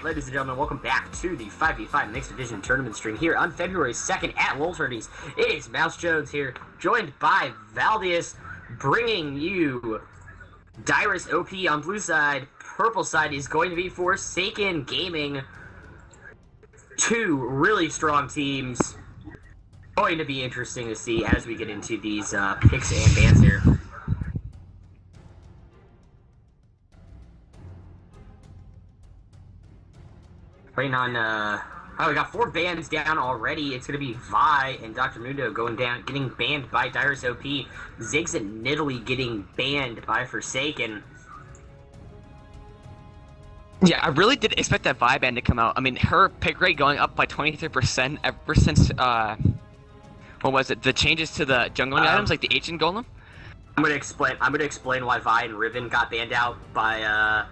ladies and gentlemen, welcome back to the 5v5 Mixed Division Tournament stream here on February 2nd at Lol Tourneys. It is Mouse Jones here, joined by Valdius, bringing you Dyrus OP on blue side. Purple side is going to be Forsaken Gaming. Two really strong teams. Going to be interesting to see as we get into these picks and bans here. Waiting on, oh, we got 4 bans down already. It's going to be Vi and Dr. Mundo going down, getting banned by Dyrus OP. Ziggs and Nidalee getting banned by Forsaken. Yeah, I really did expect that Vi ban to come out. I mean, her pick rate going up by 23% ever since, what was it? The changes to the jungling items, like the Ancient Golem? I'm gonna explain why Vi and Riven got banned out by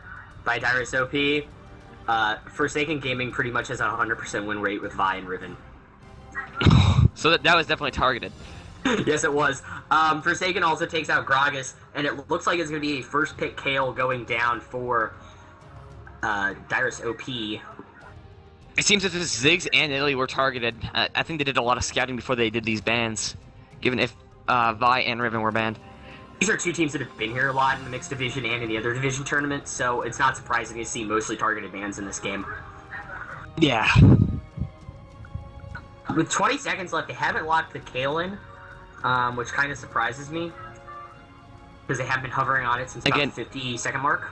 Dyrus OP. Forsaken Gaming pretty much has a 100% win rate with Vi and Riven. So that was definitely targeted. Yes, it was. Forsaken also takes out Gragas, and it looks like it's going to be a first pick Kale going down for Dyrus OP. It seems as if Ziggs and Nidalee were targeted. I think they did a lot of scouting before they did these bans, given if Vi and Riven were banned. These are two teams that have been here a lot in the mixed division and in the other division tournaments, so it's not surprising to see mostly targeted bans in this game. Yeah. With 20 seconds left, they haven't locked the Kale in, which kind of surprises me, because they have been hovering on it since about the 50-second mark.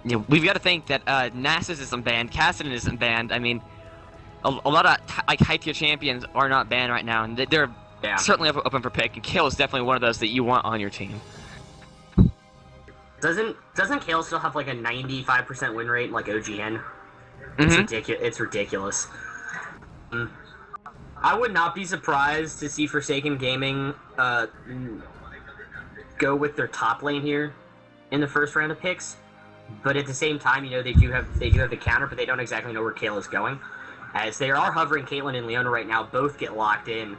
Yeah, we've got to think that Nasus isn't banned, Kassadin isn't banned. I mean, a lot of high-tier champions are not banned right now, and they're certainly open for pick, and Kale is definitely one of those that you want on your team. Doesn't Kale still have like a 95% win rate like OGN? It's ridiculous. I would not be surprised to see Forsaken Gaming go with their top lane here in the first round of picks, but at the same time, you know, they do have the counter, but they don't exactly know where Kale is going, as they are hovering Caitlyn and Leona right now. Both get locked in.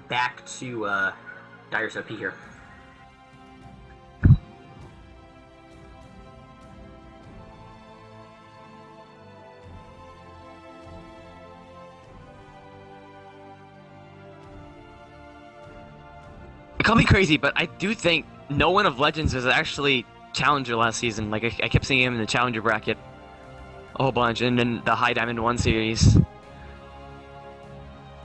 Back to Dyrus OP here. Call me crazy, but I do think no one of Legends was actually Challenger last season. Like, I kept seeing him in the Challenger bracket a whole bunch, and then the High Diamond 1 series.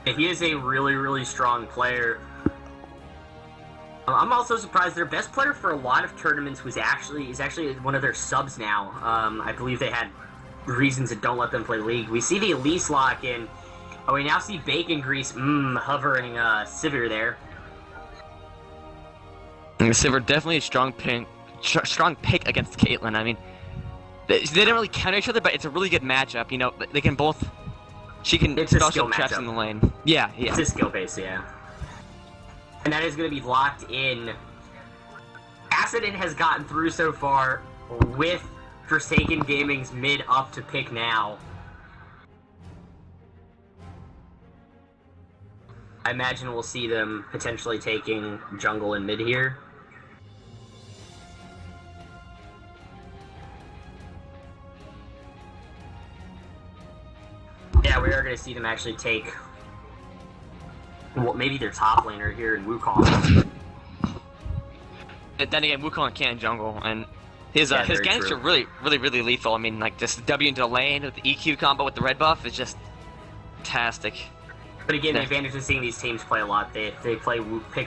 He is a really, really strong player. I'm also surprised their best player for a lot of tournaments is actually one of their subs now. I believe they had reasons that don't let them play League. We see the Elise lock in. Oh, we now see Bacon Grease hovering Sivir there. And Sivir definitely a strong pick against Caitlyn. I mean, they didn't really counter each other, but it's a really good matchup. You know, they can both. She can special traps in the lane. Yeah. It's a skill base, yeah. And that is going to be locked in. Kassadin has gotten through so far with Forsaken Gaming's mid up to pick now. I imagine we'll see them potentially taking jungle and mid here. Yeah, we are going to see them actually take, well, maybe their top laner here in Wukong. Then again, Wukong can't jungle, and his ganks are really lethal. I mean, like, this W into the lane with the EQ combo with the red buff is just fantastic. But again, the advantage of seeing these teams play a lot, they pick a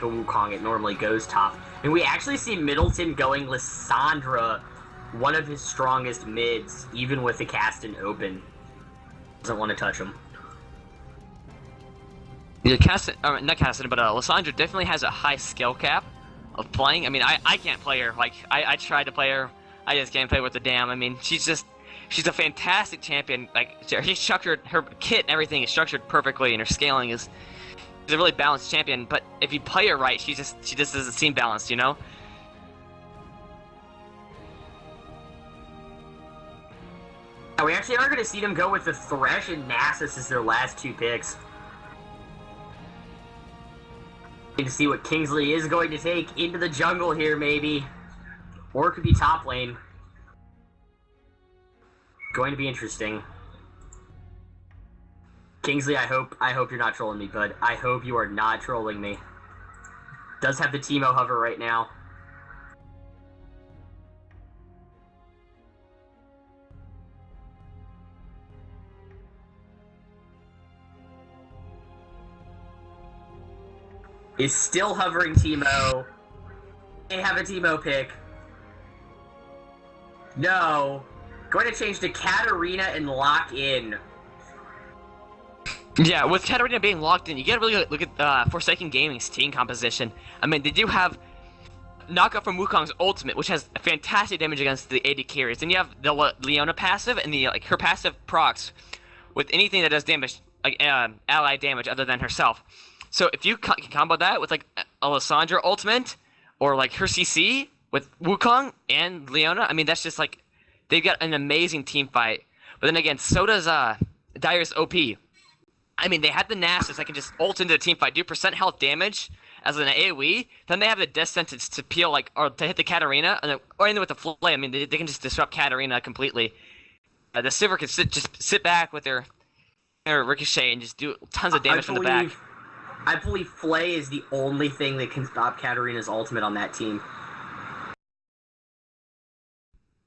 Wukong, it normally goes top. And we actually see Middleton going Lissandra, one of his strongest mids, even with the Kassadin open. Doesn't want to touch him. Yeah, not Kassadin, but Lissandra definitely has a high skill cap of playing. I mean, I can't play her. Like, I tried to play her, I just can't play with the damn. I mean, she's a fantastic champion. Like, she's structured, her kit and everything is structured perfectly, and her scaling is a really balanced champion. But if you play her right, she just doesn't seem balanced, you know? Now, we actually are going to see them go with the Thresh and Nasus as their last 2 picks. To see what Kingsley is going to take into the jungle here, maybe. Or it could be top lane. Going to be interesting. Kingsley, I hope you're not trolling me, bud. I hope you are not trolling me. Does have the Teemo hover right now. Is still hovering Teemo. They have a Teemo pick. No. Going to change to Katarina and lock in. Yeah, with Katarina being locked in, you gotta really look at Forsaken Gaming's team composition. I mean, they do have knockout from Wukong's ultimate, which has fantastic damage against the AD carries. Then you have the Leona passive and the her passive procs with anything that does damage, like ally damage other than herself. So if you can combo that with like Alessandra ultimate or like her CC with Wukong and Leona, I mean that's just like they've got an amazing team fight. But then again, so does Dyrus OP. I mean, they have the Nasus that can just ult into the team fight, do percent health damage as an AoE. Then they have the death sentence to peel or to hit the Katarina, or even with the flame. I mean, they can just disrupt Katarina completely. The Sivir can just sit back with their ricochet and just do tons of damage from the back. I believe Flay is the only thing that can stop Katarina's ultimate on that team.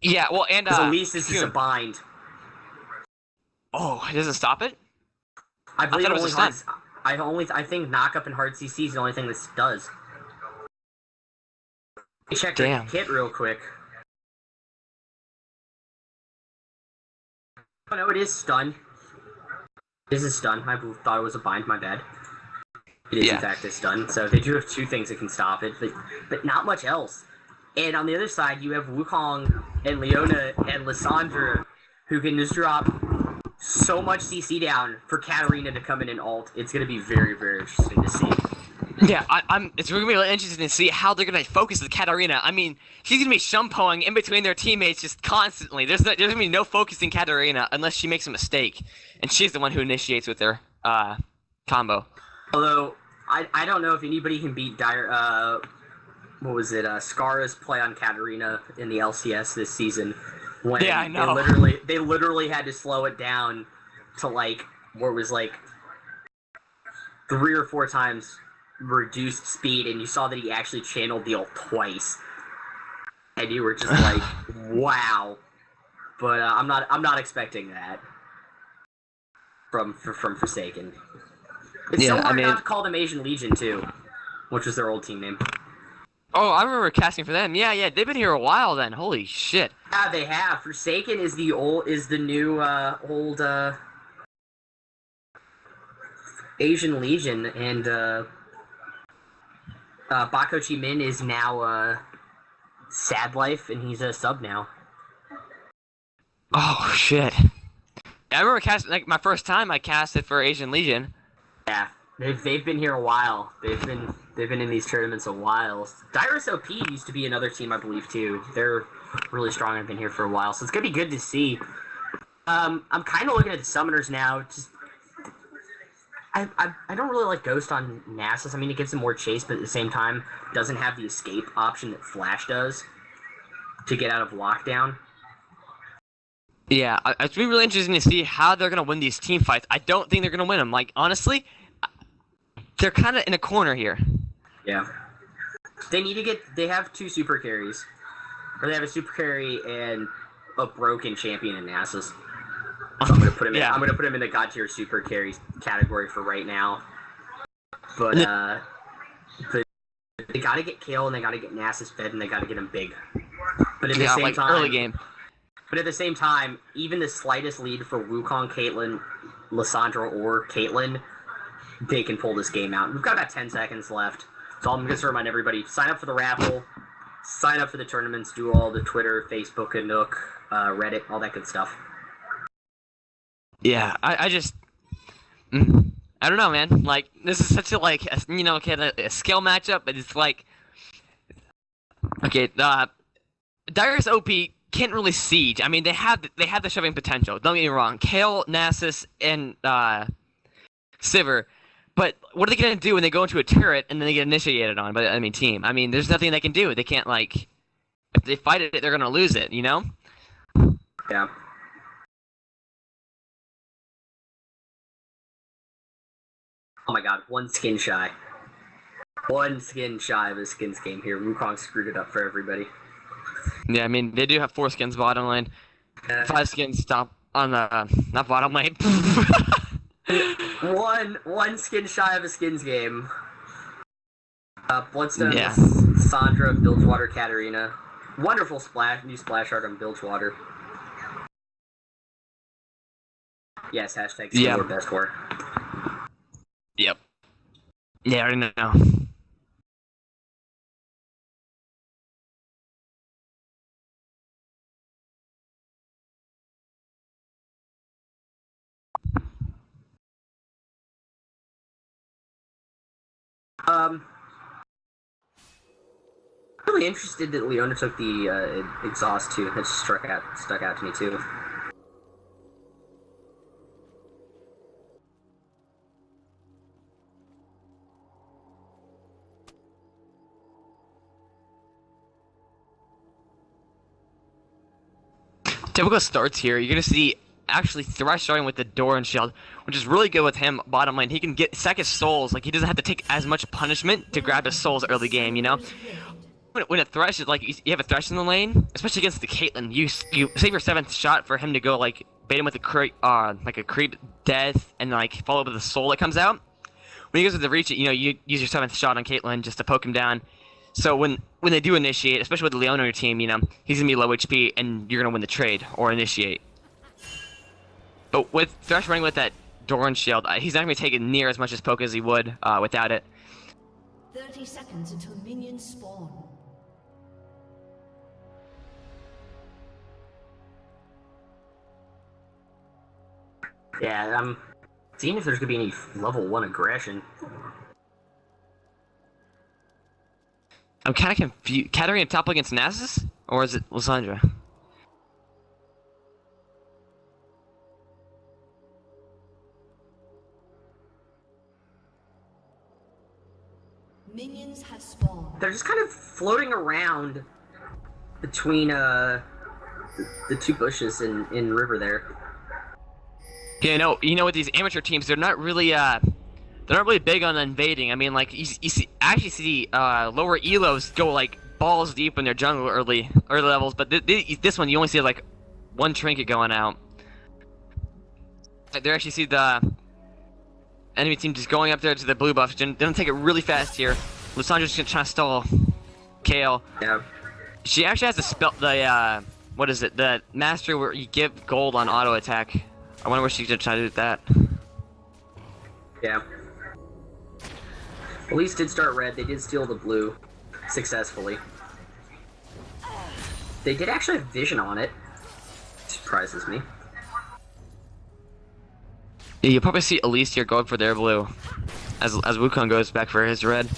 Yeah, well, and Elise is just a bind. Oh, it doesn't stop it? I believe I think knock up and hard CC is the only thing this does. Check the kit real quick. Oh no, it is stun. This is stun. I thought it was a bind. My bad. It is in fact a stun. So they do have two things that can stop it, but not much else. And on the other side, you have Wukong and Leona and Lissandra, who can just drop so much CC down for Katarina to come in and ult. It's going to be very, very interesting to see. Yeah, it's going to be really interesting to see how they're going to focus the Katarina. I mean, she's going to be shumpoing in between their teammates just constantly. There's going to be no focusing Katarina unless she makes a mistake. And she's the one who initiates with their combo. Although, I don't know if anybody can beat Skara's play on Katarina in the LCS this season. When I know. They literally had to slow it down to where it was 3 or 4 times reduced speed, and you saw that he actually channeled the ult twice, and you were just like, wow. But I'm not expecting that from Forsaken. It's so hard not to call them Asian Legion too, which was their old team name. Oh, I remember casting for them. Yeah, they've been here a while then. Holy shit. Yeah, they have. Forsaken is the new old Asian Legion, and Bako Chi Min is now Sad Life, and he's a sub now. Oh shit. I remember casting my first time I casted for Asian Legion. Yeah, they've been here a while. They've been in these tournaments a while. Dyrus OP used to be another team, I believe, too. They're really strong. I've been here for a while, so it's gonna be good to see. I'm kind of looking at the summoners now. Just I don't really like Ghost on Nasus. I mean, it gives him more chase, but at the same time, doesn't have the escape option that Flash does to get out of lockdown. Yeah, it's been really interesting to see how they're gonna win these team fights. I don't think they're gonna win them. Honestly, they're kind of in a corner here. Yeah. They have 2 super carries. Or they have a super carry and a broken champion in Nasus. So I'm gonna put him I'm gonna put him in the god tier super carries category for right now. But they gotta get Kale, and they gotta get Nasus fed, and they gotta get him big. But at the same time, early game. But at the same time, even the slightest lead for Wukong, Caitlyn, Lissandra, or Caitlyn, they can pull this game out. We've got about 10 seconds left. So I'm just to remind everybody, sign up for the raffle, sign up for the tournaments, do all the Twitter, Facebook, and Nook, Reddit, all that good stuff. Yeah, I don't know, man. This is such a a skill matchup, but it's Dyrus OP can't really siege. I mean, they have the shoving potential. Don't get me wrong. Kale, Nasus, and Sivir. But what are they gonna do when they go into a turret and then they get initiated on by team? I mean, there's nothing they can do. They can't if they fight it, they're gonna lose it. You know? Yeah. Oh my god, one skin shy. One skin shy of a skins game here. Wukong screwed it up for everybody. Yeah, I mean, they do have 4 skins bottom lane. 5 skins top on the, not bottom lane. one skin shy of a skins game. Bloodstone, Yeah. Sandra, Bilgewater, Katarina. Wonderful new splash art on Bilgewater. Yes, hashtag Yeah. best work. Yep. Yeah, I already know. Really interested that Leona took the exhaust too. That stuck out to me too. Typical starts here. You're gonna see actually Thresh starting with the Doran Shield, which is really good with him bottom lane. He can sack his souls. Like, he doesn't have to take as much punishment to grab his souls early game, you know? When a Thresh is like, you have a Thresh in the lane, especially against the Caitlyn, you save your 7th shot for him to go like bait him with a creep death and like follow up with a soul that comes out. When he goes with the reach, you know, you use your 7th shot on Caitlyn just to poke him down. So when they do initiate, especially with Leona on your team, you know, he's gonna be low HP and you're gonna win the trade or initiate. But with Thresh running with that Doran Shield, he's not gonna be taking near as much as poke as he would without it. 30 seconds until minions spawn. Yeah, I'm seeing if there's gonna be any level 1 aggression. I'm kind of confused. Katarina top against Nasus? Or is it Lysandra? Minions have spawned. They're just kind of floating around between the 2 bushes in river there. Yeah, you know, with these amateur teams, they're not really big on invading. I mean, like, you actually see lower elos go like balls deep in their jungle early levels, but this one you only see like 1 trinket going out. They actually see the enemy team just going up there to the blue buff. They don't take it really fast here. Lysandra's gonna try to stall Kale. Yeah. She actually has what is it? The master where you give gold on auto attack. I wonder what she's gonna try to do with that. Yeah. Elise did start red. They did steal the blue successfully. They did actually have vision on it. Surprises me. Yeah, you'll probably see Elise here going for their blue, as Wukong goes back for his red.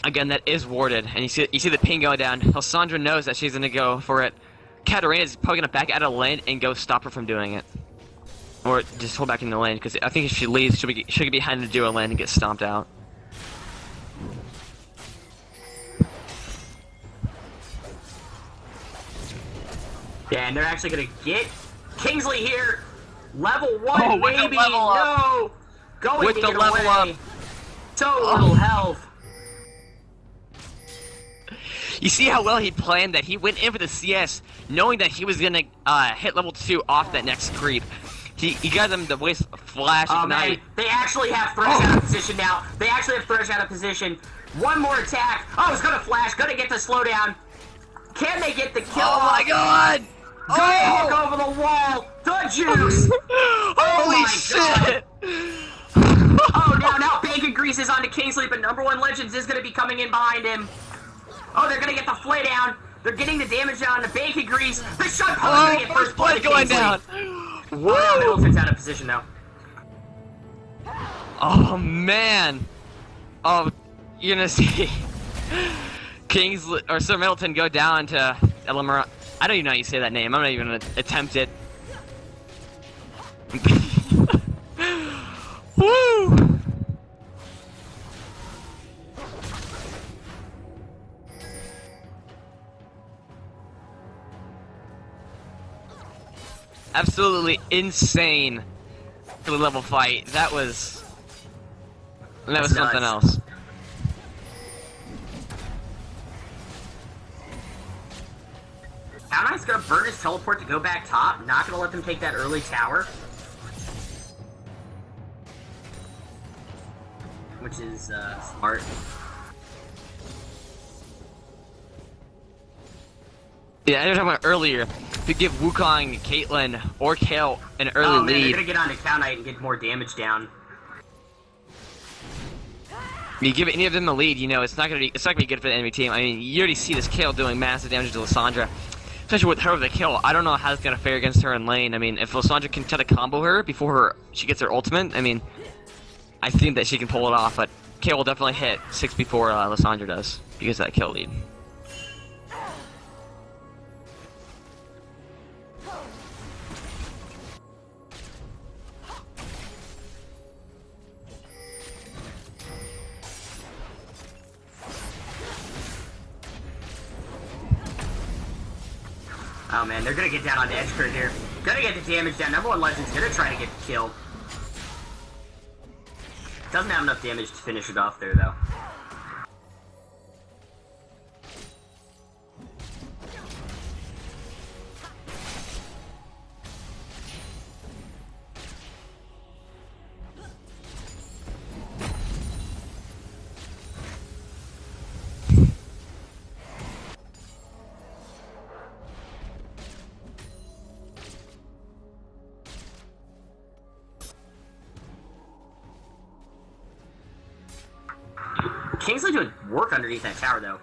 Again, that is warded, and you see the ping going down. Lysandra knows that she's gonna go for it. Katarina is probably gonna back out of lane and go stop her from doing it, or just hold back in the lane, because I think if she leaves, she'll get behind the duo lane and get stomped out. Yeah, and they're actually gonna get Kingsley here. Level 1, Oh, with the maybe. level up. No. Going With to the get level away. up. Total health. You see how well he planned that? He went in for the CS, knowing that he was gonna hit level 2 off that next creep. He got them the waste flash. Oh ignite. man, they actually have Thresh out of position now. They actually have Thresh out of position. One more attack. Oh, it's gonna flash. Gonna get the slowdown. Can they get the kill? Oh my god! Good hook over the wall. The juice. Holy my shit! Oh, now Bacon Grease is onto Kingsley, but number 1 Legends is gonna be coming in behind him. Oh, they're gonna get the flay down. They're getting the damage down to Bacon Grease. The shot gonna get first blood going Kingsley. down. Woo! Oh, Middleton's out of position now. Oh man! Oh, you're gonna see Kingsley or Sir Middleton go down to Elamara. I don't even know how you say that name. I'm not even gonna attempt it. Woo! absolutely insane for the level fight. That was something else. How Knight's gonna burn his teleport to go back top, not gonna let them take that early tower. Which is smart. Yeah, I was talking about earlier. To give Wukong, Caitlyn, or Kayle an early man, lead. they're gonna get onto Cow Knight and get more damage down. You give any of them a lead, you know it's not gonna be good for the enemy team. I mean, you already see this Kayle doing massive damage to Lissandra, especially with her with the kill. I don't know how it's gonna fare against her in lane. I mean, if Lissandra can try to combo her before she gets her ultimate, I mean, I think that she can pull it off. But Kayle will definitely hit 6 before Lissandra does because of that kill lead. Oh man, they're gonna get down on the edge curve here. Gonna get the damage down. Number 1 Legend's gonna try to get the kill. Doesn't have enough damage to finish it off there though. Kingsley doing work underneath that tower, though.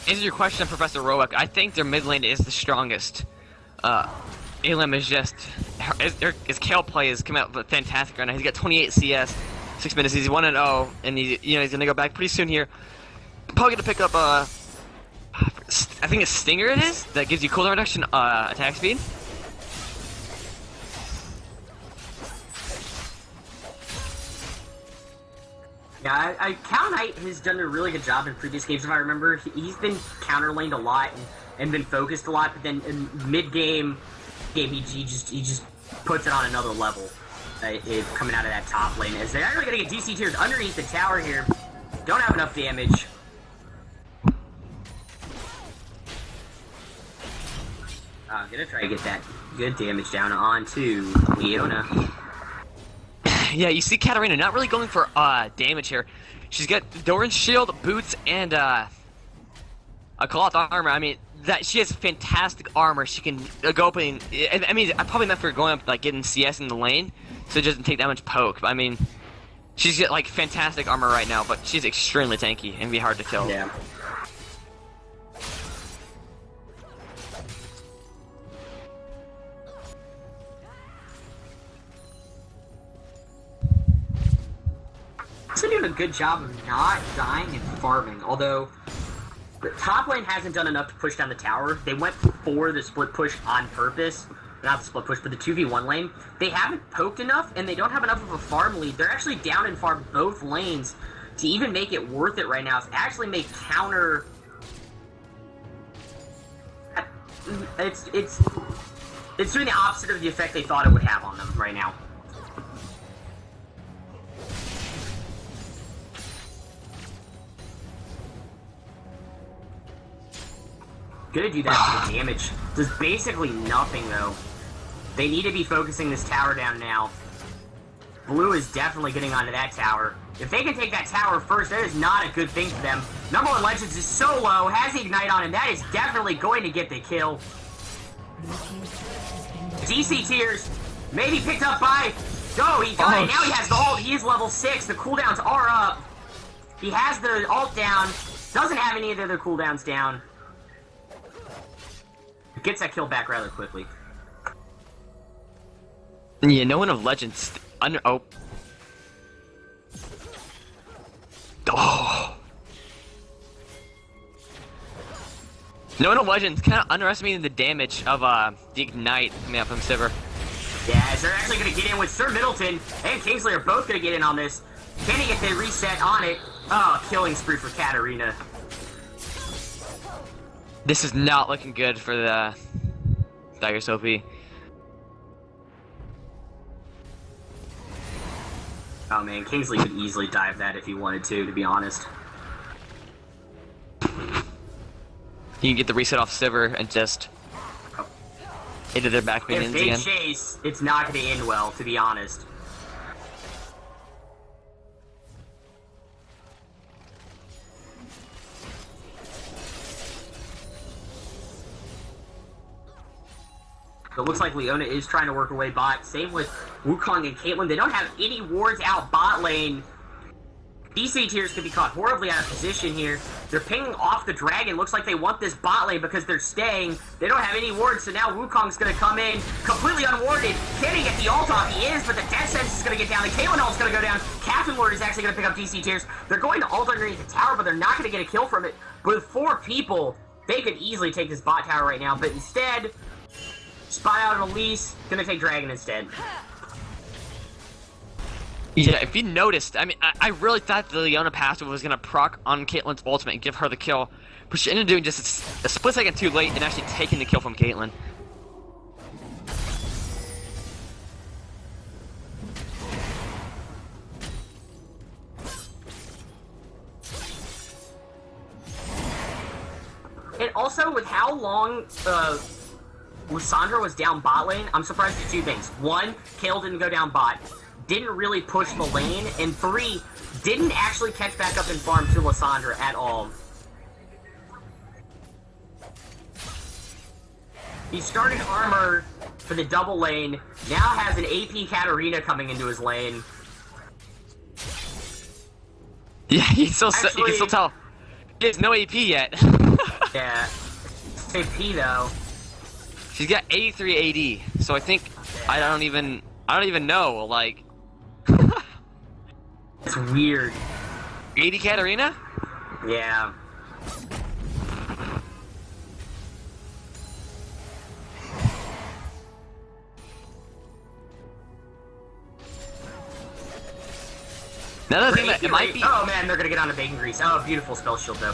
Answer your question, Professor Rowick. I think their mid lane is the strongest. Elim is just his Kayle play is coming out fantastic right now. He's got 28 CS, 6 minutes. He's 1-0, and he's gonna go back pretty soon here. Probably gonna pick up I think a Stinger it is that gives you cooldown reduction, attack speed. Yeah, Cow Knight has done a really good job in previous games, if I remember. He's been counter-laned a lot and been focused a lot, but then in mid-game, he just puts it on another level coming out of that top lane. As they're actually going to get DC tiers underneath the tower here. Don't have enough damage. I'm going to try to get that good damage down onto Leona. Yeah, you see Katarina not really going for damage here. She's got Doran's shield, boots, and a cloth armor. I mean, that she has fantastic armor. She can go up and I mean, I probably meant for going up like getting CS in the lane, so it doesn't take that much poke. But I mean, she's got like fantastic armor right now, but she's extremely tanky and be hard to kill. Yeah. Doing a good job of not dying and farming, although the top lane hasn't done enough to push down the tower. They went for the split push on purpose. Not the split push, but the 2v1 lane. They haven't poked enough, and they don't have enough of a farm lead. They're actually down and farm both lanes to even make it worth it right now. It's actually make counter... It's doing the opposite of the effect they thought it would have on them right now. Gonna do that for the damage. Does basically nothing, though. They need to be focusing this tower down now. Blue is definitely getting onto that tower. If they can take that tower first, that is not a good thing for them. Number 1 Legends is so low, has the Ignite on him. That is definitely going to get the kill. DC tiers, maybe picked up by... No, he got it. Now he has the ult. He is level 6. The cooldowns are up. He has the ult down. Doesn't have any of the other cooldowns down. Gets that kill back rather quickly. Yeah, no one of Legends oh. No one of Legends kind of underestimating the damage of the Ignite coming out from Sivir. Yeah, as they're actually going to get in with Sir Middleton and Kingsley are both going to get in on this. Can he get the reset on it? Oh, killing spree for Katarina. This is not looking good for the Dyrus OP. Oh man, Kingsley could easily dive that if he wanted to be honest. You can get the reset off Sivir and just into their back minions if they again. chase, it's not going to end well, to be honest. It looks like Leona is trying to work her way bot. Same with Wukong and Caitlyn. They don't have any wards out bot lane. DC tiers could be caught horribly out of position here. They're pinging off the dragon. Looks like they want this bot lane because they're staying. They don't have any wards, so now Wukong's going to come in completely unwarded. Can he get the ult off? He is, but the Death Sentence is going to get down. The Caitlyn ult's going to go down. Captain Lord is actually going to pick up DC tiers. They're going to ult underneath the tower, but they're not going to get a kill from it. But with 4 people, they could easily take this bot tower right now. But instead, spot out an Elise, going to take Dragon instead. Yeah, if you noticed, I mean, I really thought the Leona passive was going to proc on Caitlyn's ultimate and give her the kill, but she ended up doing just a split second too late and actually taking the kill from Caitlyn. And also, with how long Lissandra was down bot lane, I'm surprised at 2 things. 1, Kayle didn't go down bot. Didn't really push the lane, and 3, didn't actually catch back up and farm to Lissandra at all. He started armor for the double lane, now has an AP Katarina coming into his lane. Yeah, you can still tell. He has no AP yet. Yeah. AP though. She's got 83 AD, so I think I don't even know, like. It's weird. 80 Katarina? Yeah. Another thing that it might be. Oh man, they're gonna get on a bacon grease. Oh, beautiful spell shield though.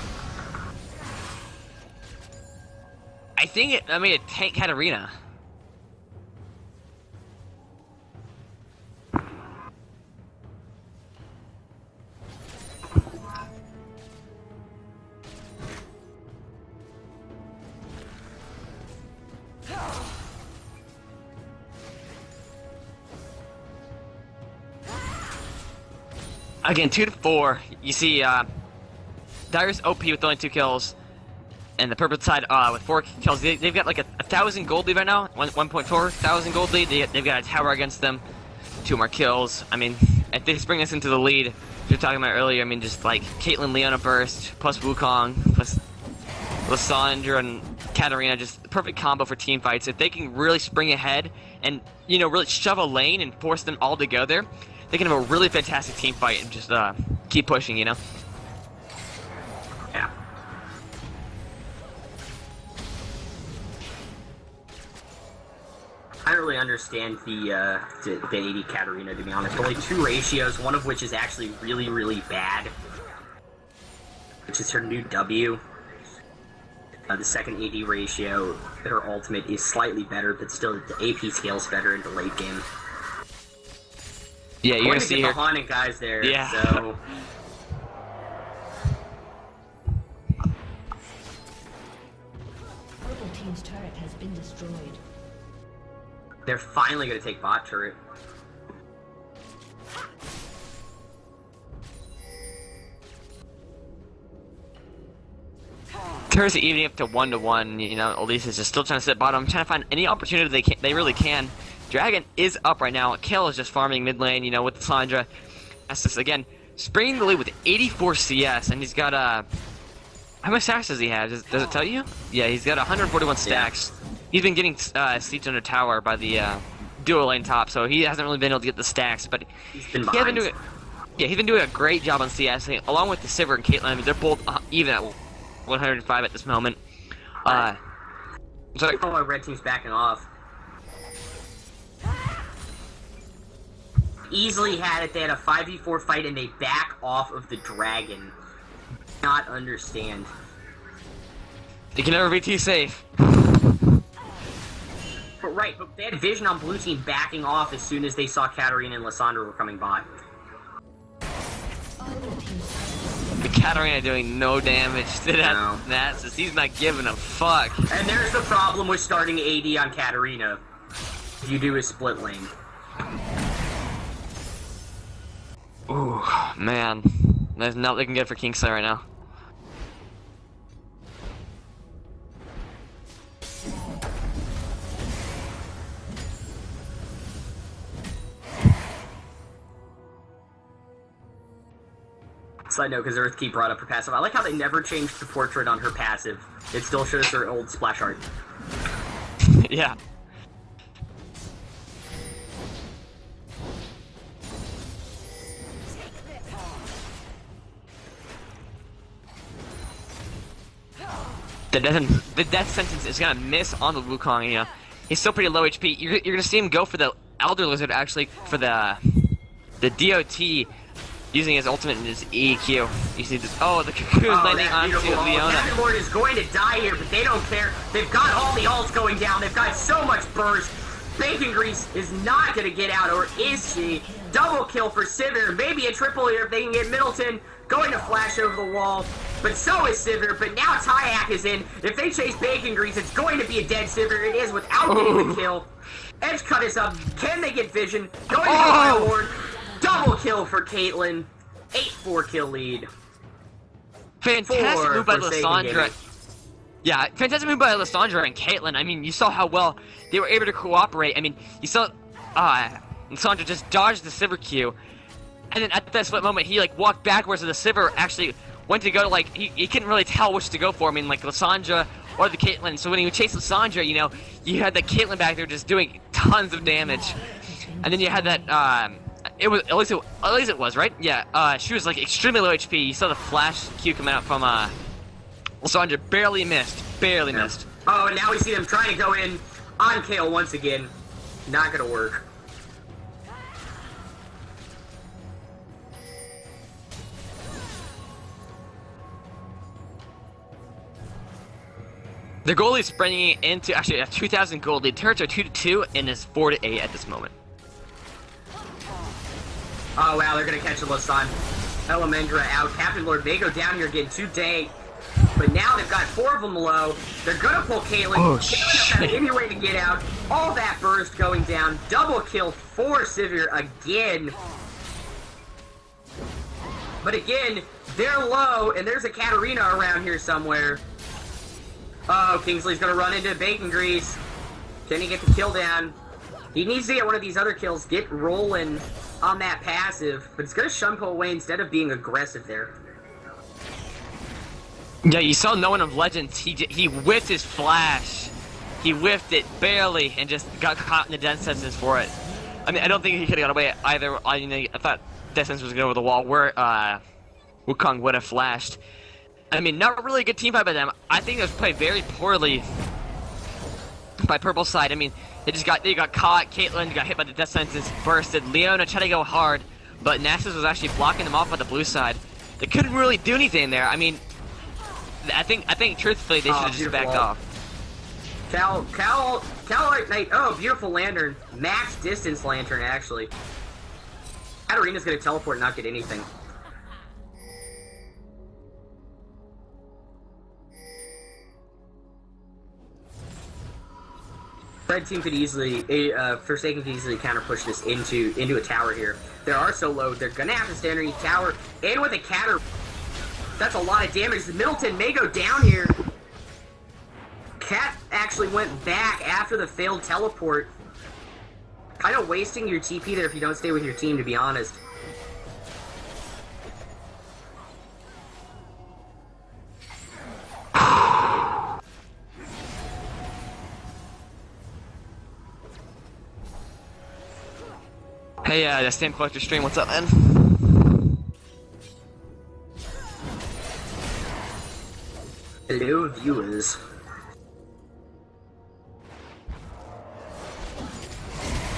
I think it. I mean, it tank Katarina. Again, 2 to 4. You see, Dyrus OP with only 2 kills, and the purple side with 4 kills. They've got like a 1,000 gold lead right now. 1.4 thousand gold lead. They've got a tower against them. 2 more kills. I mean, if they bring us into the lead, we were talking about earlier. I mean, just like Caitlyn, Leona burst plus Wukong plus Lissandra and Katarina, just perfect combo for team fights. If they can really spring ahead and really shove a lane and force them all to go there, they can have a really fantastic team fight and just keep pushing, Yeah. I don't really understand the AD Katarina, to be honest. Only 2 ratios, one of which is actually really, really bad, which is her new W. The second AD ratio, her ultimate is slightly better, but still the AP scales better in the late game. Yeah, you're gonna see the haunted guys there. Yeah. So. Purple team's turret has been destroyed. They're finally gonna take bot turret. Turret's evening up to 1-1. Elise is just still trying to sit bottom, trying to find any opportunity they really can. Dragon is up right now. Kayle is just farming mid lane, with Lissandra. Estes again, springing the lead with 84 CS, and he's got how much stacks does he have? Does it tell you? Yeah, he's got 141 stacks. Yeah. He's been getting sieged under tower by the dual lane top, so he hasn't really been able to get the stacks. But he's been doing a great job on CS, along with the Sivir and Caitlyn. I mean, they're both even at 105 at this moment. So I call my red team's backing off. Easily had it. They had a 5v4 fight and they back off of the dragon. Not understand. You can never be too safe. Right, but they had vision on blue team backing off as soon as they saw Katarina and Lissandra were coming by. The Katarina doing no damage to that Nasus. He's not giving a fuck. And there's the problem with starting AD on Katarina. You do a split lane. Ooh, man. There's nothing they can get for Kingslayer right now. Side note, because Earthkeep brought up her passive. I like how they never changed the portrait on her passive. It still shows her old splash art. Yeah. The death sentence is gonna miss on the Wukong, you know. He's still pretty low HP. You're gonna see him go for the Elder Lizard, actually, for the DOT, using his ultimate and his EQ. You see this? Oh, the cocoon landing onto Leona. Heaven Lord is going to die here, but they don't care. They've got all the ults going down. They've got so much burst. Bacon Grease is not going to get out, or is she? Double kill for Sivir. Maybe a triple here if they can get Middleton going to flash over the wall. But so is Sivir. But now Tyak is in. If they chase Bacon Grease, it's going to be a dead Sivir. It is without getting the kill. Edge cut is up. Can they get vision? Going to get Lord. Double kill for Caitlyn. 8-4 kill lead. Fantastic move by Lissandra. Yeah, fantastic move by Lissandra and Caitlyn. I mean, you saw how well they were able to cooperate. I mean, you saw Lissandra just dodged the Sivir Q. And then at that split moment, he like walked backwards and the Sivir actually went to go to like, he couldn't really tell which to go for. I mean, like Lissandra or the Caitlyn. So when he would chase Lissandra, you know, you had the Caitlyn back there just doing tons of damage. And then you had that, it was at least it was right. Yeah. She was like extremely low HP. You saw the flash Q coming out from Lissandra. Barely missed. Oh, and now we see them trying to go in on Kale once again. Not gonna work. The goalie is bringing it into actually a 2,000 gold lead. Turrets are 2-2 and is 4-8 at this moment. Oh wow, they're gonna catch a Lasan. Elemendra out. Captain Lord may go down here again today. But now they've got 4 of them low. They're gonna pull Caitlyn. Oh, Caitlyn has any way to get out. All that burst going down. Double kill for Sivir again. But again, they're low, and there's a Katarina around here somewhere. Oh, Kingsley's gonna run into Bacon Grease. Can he get the kill down? He needs to get one of these other kills, get rolling on that passive, but it's gonna Shunpo away instead of being aggressive there. Yeah, you saw no one of Legends. He whiffed his flash. He whiffed it barely and just got caught in the death sentence for it. I mean, I don't think he could have got away either. I thought death sentence was going to go over the wall where Wukong would have flashed. I mean, not really a good team fight by them. I think it was played very poorly by Purple side. I mean, they got caught. Caitlyn got hit by the death sentence, bursted. Leona tried to go hard, but Nasus was actually blocking them off on the blue side. They couldn't really do anything there. I mean, I think truthfully they should have just backed off. Cal Knight. Oh, beautiful lantern. Max distance lantern, actually. Katarina's gonna teleport and not get anything. Red team could easily, Forsaken could easily counter push this into a tower here. They are so low, they're gonna have to stand underneath tower, and with a Catar, that's a lot of damage. Middleton may go down here. Cat actually went back after the failed teleport. Kind of wasting your TP there if you don't stay with your team, to be honest. Hey, the Stamp Collector stream, what's up, man? Hello, viewers.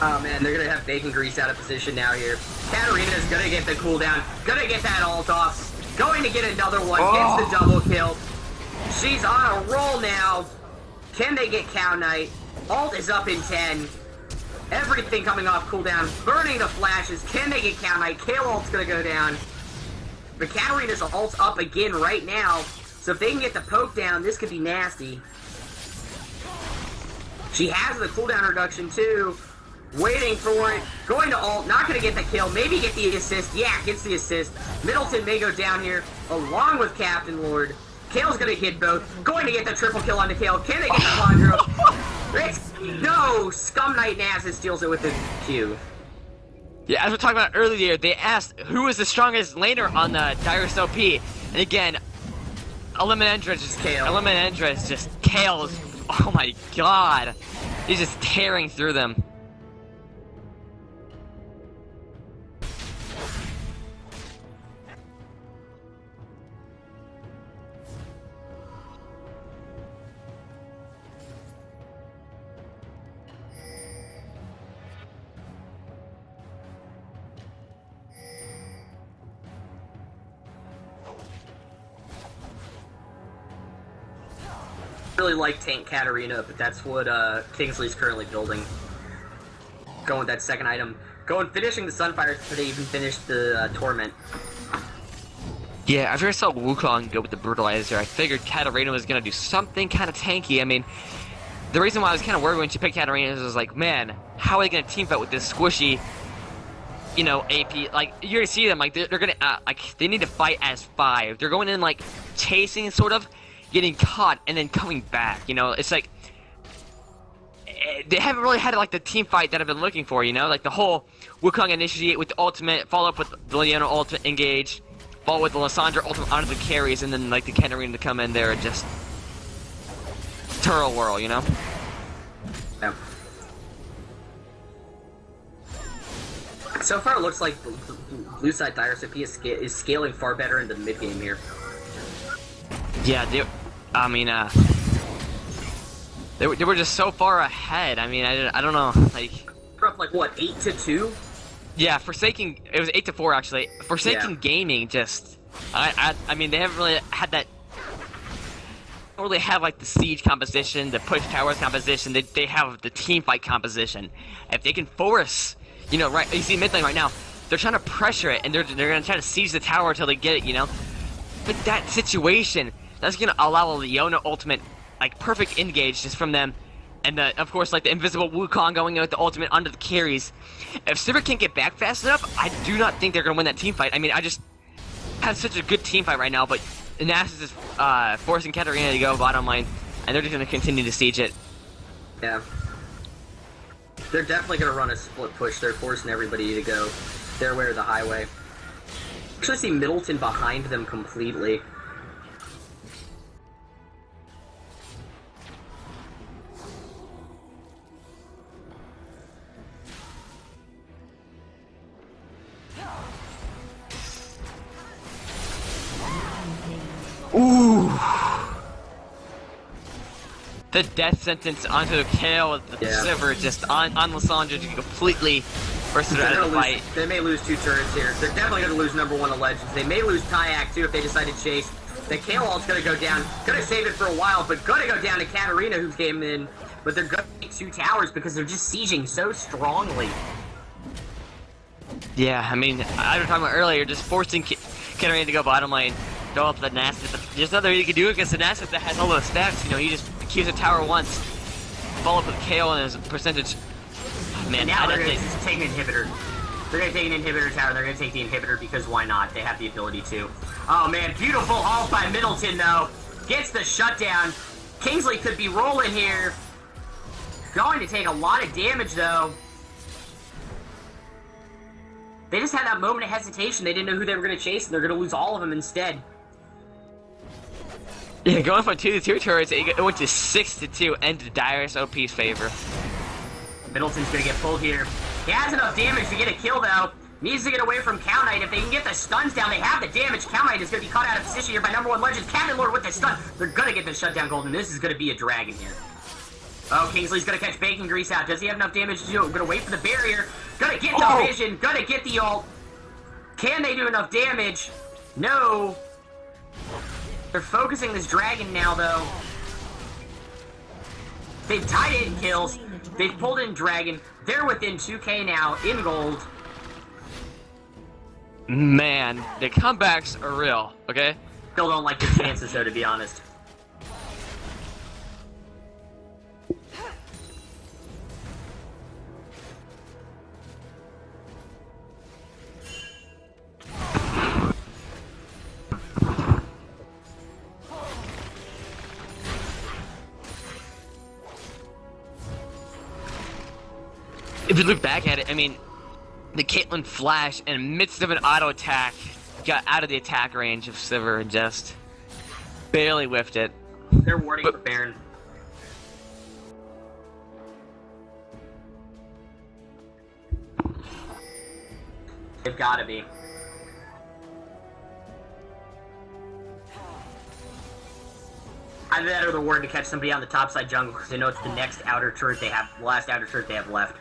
Oh man, they're gonna have Bacon Grease out of position now here. Katarina's gonna get the cooldown, gonna get that ult off, going to get another one, gets the double kill. She's on a roll now. Can they get Cow Knight? Ult is up in 10. Everything coming off cooldown. Burning the flashes. Can they get Cow Knight? Kale ult's gonna go down. But Katarina's ult's up again right now. So if they can get the poke down, this could be nasty. She has the cooldown reduction too. Waiting for it. Going to ult. Not going to get the kill. Maybe get the assist. Yeah, gets the assist. Middleton may go down here along with Captain Lord. Kale's going to hit both. Going to get the triple kill on the Kale. Can they get the Quadro? No! Scum Knight Nasus steals it with the Q. Yeah, as we talked about earlier, they asked who is the strongest laner on the Dyrus OP. And again, Eliminendra just Kale's. Oh my god. He's just tearing through them. Really like tank Katarina, but that's what Kingsley's currently building. Going with that second item. Finishing the Sunfire before they even finish the Torment. Yeah, after I saw Wukong go with the Brutalizer, I figured Katarina was going to do something kind of tanky. I mean, the reason why I was kind of worried when she picked Katarina is I was like, man, how are they going to team fight with this squishy, you know, AP? Like, you're going to see them, like, they're going to, like, they need to fight as 5. They're going in, like, chasing, sort of, getting caught, and then coming back, you know? It's like, they haven't really had, like, the team fight that I've been looking for, you know? Like, the whole Wukong initiate with the ultimate, follow up with the Leona ultimate engage, follow with the Lysandra ultimate onto the carries, and then, like, the Katarina to come in there and just Turtle Whirl, you know? Yeah. So far, it looks like blue side Dyrus OP is scaling far better into the mid game here. Yeah, they were just so far ahead. I mean, I don't know, like... We're up, like, what, 8-2? Yeah, Forsaken... It was 8-4, actually. Forsaken Gaming just... I mean, they haven't really had that... They don't really have, like, the siege composition, the push towers composition. They have the team fight composition. If they can force... You know, right... You see mid lane right now. They're trying to pressure it, and they're gonna try to siege the tower until they get it, you know? But that situation... That's gonna allow a Leona ultimate, like, perfect engage just from them. And, of course, like, the invisible Wukong going in with the ultimate onto the carries. If Sivir can't get back fast enough, I do not think they're gonna win that team fight. I mean, I just have such a good team fight right now, but Nasus is forcing Katarina to go bottom lane, and they're just gonna continue to siege it. Yeah. They're definitely gonna run a split push. They're forcing everybody to go their way or the highway. Actually, see Middleton behind them completely. Ooh! The death sentence onto the Kale with the Sivir just on Lysandra to completely burst it out of the fight. They may lose 2 turrets here. They're definitely going to lose number 1 of Legends. They may lose Kayak too if they decide to chase. The Kale ult's going to go down. Going to save it for a while, but going to go down to Katarina who came in. But they're going to take 2 towers because they're just sieging so strongly. Yeah, I mean, I was talking about earlier, just forcing Katarina to go bottom lane. Go up the Nasus, but there's nothing you can do against the Nasus that has all those stacks. You know, you just accuse a tower once, follow up with Kale and his percentage. Man, now they're going to take an inhibitor. They're going to take an inhibitor tower. They're going to take the inhibitor because why not? They have the ability to. Oh man, beautiful ult by Middleton though. Gets the shutdown. Kingsley could be rolling here. Going to take a lot of damage though. They just had that moment of hesitation. They didn't know who they were going to chase, and they're going to lose all of them instead. Yeah, going from 2-2 turrets, it went to 6-2, and to Dyrus OP's favor. Middleton's going to get pulled here. He has enough damage to get a kill, though. Needs to get away from Cow Knight. If they can get the stuns down, they have the damage. Cow Knight is going to be caught out of position here by number 1 Legend. Captain Lord with the stun. They're going to get the shutdown gold, and this is going to be a dragon here. Oh, Kingsley's going to catch Bacon Grease out. Does he have enough damage to do it? Going to wait for the barrier. Going to get the vision. Going to get the ult. Can they do enough damage? No. They're focusing this dragon now, though. They've tied it in kills. They've pulled in dragon. They're within 2k now in gold. Man, the comebacks are real, okay? Still don't like the chances, though, to be honest. If you look back at it, I mean, the Caitlyn flash in the midst of an auto attack got out of the attack range of Sivir and just barely whiffed it. They're warding for Baron. They've gotta be. Either that or they're warding to catch somebody on the top side jungle because they know it's the next outer turret they have, the last outer turret they have left.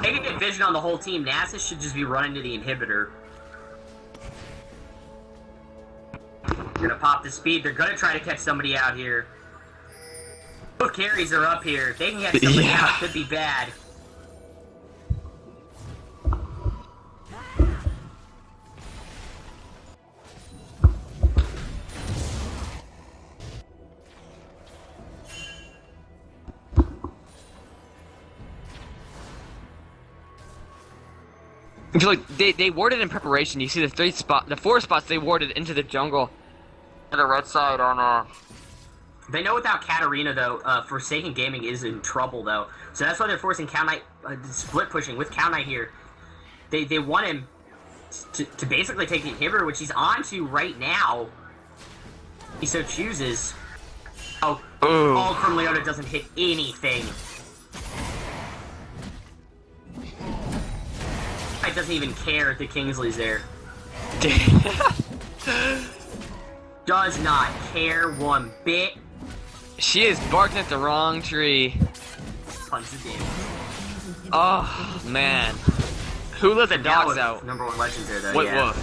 They can get vision on the whole team. Nasus should just be running to the inhibitor. They're gonna pop the speed. They're gonna try to catch somebody out here. Both carries are up here. If they can get somebody out, it could be bad. I feel like they warded in preparation. You see the 4 spots they warded into the jungle. To the right side on They know without Katarina though, Forsaken Gaming is in trouble though. So that's why they're forcing Cow Knight split pushing with Cow Knight here. They want him to basically take the inhibitor, which he's on to right now. He so chooses. Oh, all from Leona doesn't hit anything. It doesn't even care that Kingsley's there. Does not care one bit. She is barking at the wrong tree. Tons of damage. Oh man, who let the dogs out? #1 legends there though. Wait, yeah.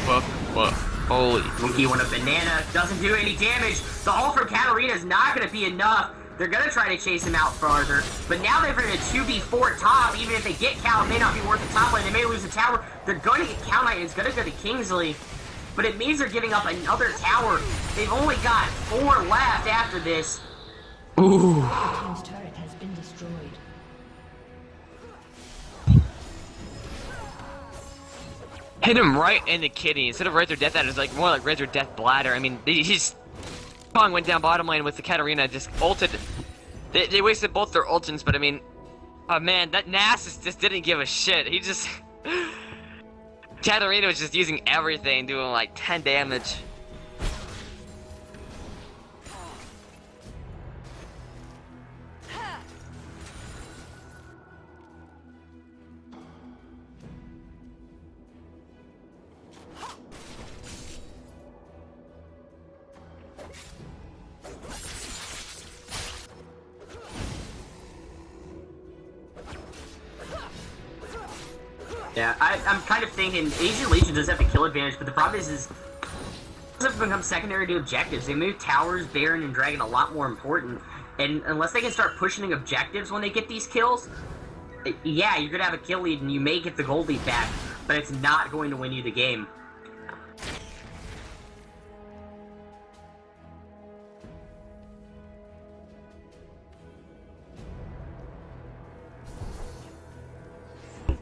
woof. Holy. Monkey won a banana, doesn't do any damage. The ult from Katarina is not going to be enough. They're going to try to chase him out farther. But now they're in a 2v4 top. Even if they get Cal, it may not be worth the top lane. They may lose the tower. They're going to get Cal Knight, and it's going to go to Kingsley. But it means they're giving up another tower. They've only got 4 left after this. Ooh. The team's turret has been destroyed. Hit him right in the kidney. Instead of Razor Death, that is like more like Razor Death Bladder. I mean, he's Kong went down bottom lane with the Katarina, just ulted. They wasted both their ultins, but I mean, oh man, that Nasus just didn't give a shit. He just Katarina was just using everything, doing like 10 damage. Yeah, I'm kind of thinking Asian Legion does have the kill advantage, but the problem is doesn't become secondary to objectives. They move towers, Baron, and Dragon a lot more important. And unless they can start pushing objectives when they get these kills, yeah, you're gonna have a kill lead and you may get the gold lead back, but it's not going to win you the game.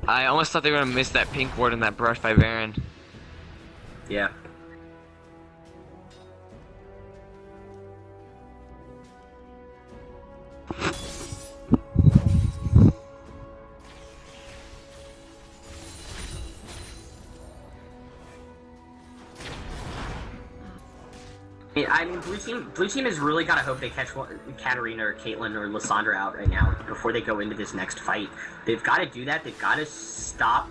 I almost thought they were gonna miss that pink ward in that brush by Baron. Yeah. I mean, blue team has really got to hope they catch Katarina or Caitlyn or Lissandra out right now before they go into this next fight. They've got to do that. They've got to stop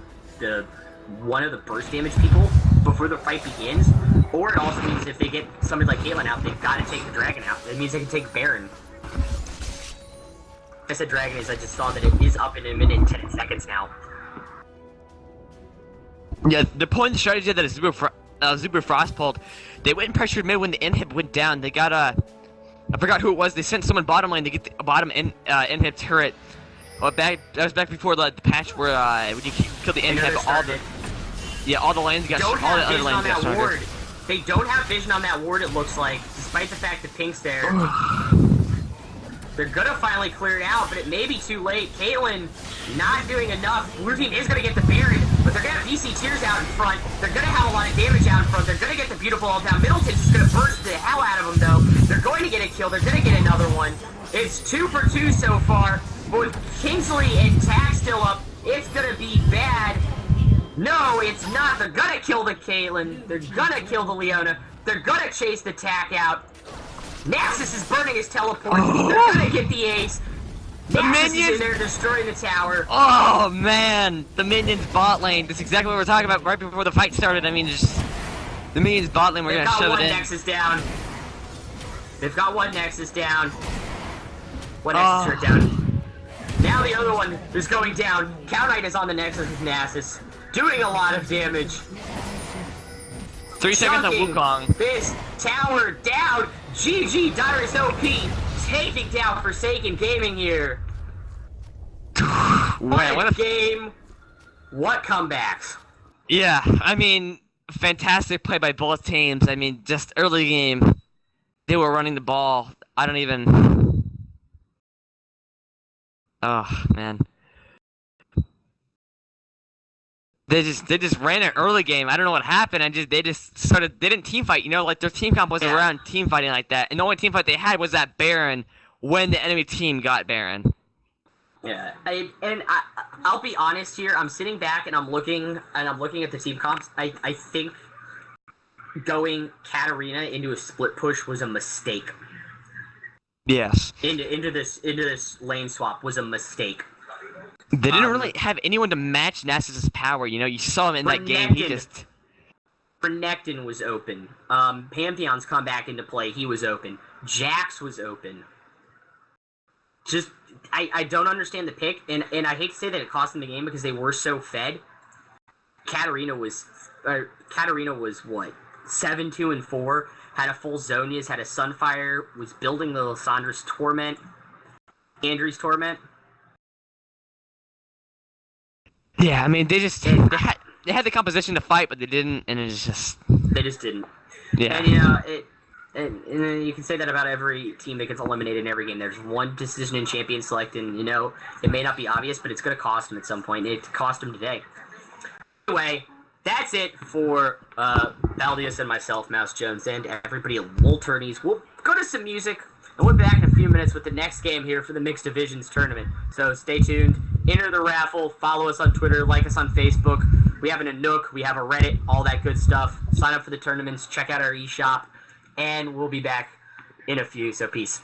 one of the burst damage people before the fight begins. Or it also means if they get somebody like Caitlyn out, they've got to take the dragon out. It means they can take Baron. I said dragon is I just saw that it is up in a minute and 10 seconds now. Yeah, the point strategy that Zuber Frost pulled, they went and pressured mid when the inhib went down. They got I forgot who it was. They sent someone bottom lane to get the bottom inhib turret. Well, that was back before the patch where when you kill the inhib, all the lanes got all the other lanes got stronger. They don't have vision on that ward. It looks like, despite the fact that Pink's there. They're gonna finally clear it out, but it may be too late. Caitlyn not doing enough. Blue team is gonna get the Baron, but they're gonna have VC Tears out in front. They're gonna have a lot of damage out in front. They're gonna get the beautiful ult down. Middleton's just gonna burst the hell out of them, though. They're going to get a kill. They're gonna get another one. It's 2 for 2 so far, but with Kingsley and Tag still up, it's gonna be bad. No, it's not. They're gonna kill the Caitlyn. They're gonna kill the Leona. They're gonna chase the Tack out. Naxus is burning his teleport. They're gonna get the ace. The Naxus minions! is in there destroying the tower. Oh man, the minions bot lane. That's exactly what we were talking about right before the fight started. I mean, just the minions bot lane. We're gonna shove it in. They've got one Nexus down. They've got one Nexus down. One Nexus turret down. Now the other one is going down. Cow Knight is on the Nexus with Naxus, doing a lot of damage. 3 seconds on Wukong. This tower down. GG, Dyrus OP taking down Forsaken Gaming here. What a game. What comebacks. Yeah, I mean, fantastic play by both teams. I mean, just early game, they were running the ball. I don't even... Oh, man. They just ran an early game. I don't know what happened. They didn't team fight. You know, like their team comp wasn't around team fighting like that. And the only team fight they had was that Baron when the enemy team got Baron. Yeah, I'll be honest here. I'm sitting back and I'm looking at the team comps. I think going Katarina into a split push was a mistake. Yes. Into this lane swap was a mistake. They didn't really have anyone to match Nasus's power. You know, you saw him in that game. He just... Renekton was open. Pantheon's come back into play. He was open. Jax was open. Just, I don't understand the pick, and I hate to say that it cost them the game because they were so fed. Katarina was what? 7-2-4. Had a full Zonia's, had a Sunfire, was building the Lysandre's Torment. Andrew's Torment. Yeah, I mean, they had the composition to fight, but they didn't, and it's just... They just didn't. Yeah. And, you know, and you can say that about every team that gets eliminated in every game. There's one decision in Champion Select, and, you know, it may not be obvious, but it's going to cost them at some point. It cost them today. Anyway, that's it for Valdius and myself, Mouse Jones, and everybody at Wool Tourneys. We'll go to some music, and we'll be back in a few minutes with the next game here for the Mixed Divisions Tournament. So stay tuned. Enter the raffle. Follow us on Twitter. Like us on Facebook. We have a Nook. We have a Reddit. All that good stuff. Sign up for the tournaments. Check out our eShop. And we'll be back in a few. So peace.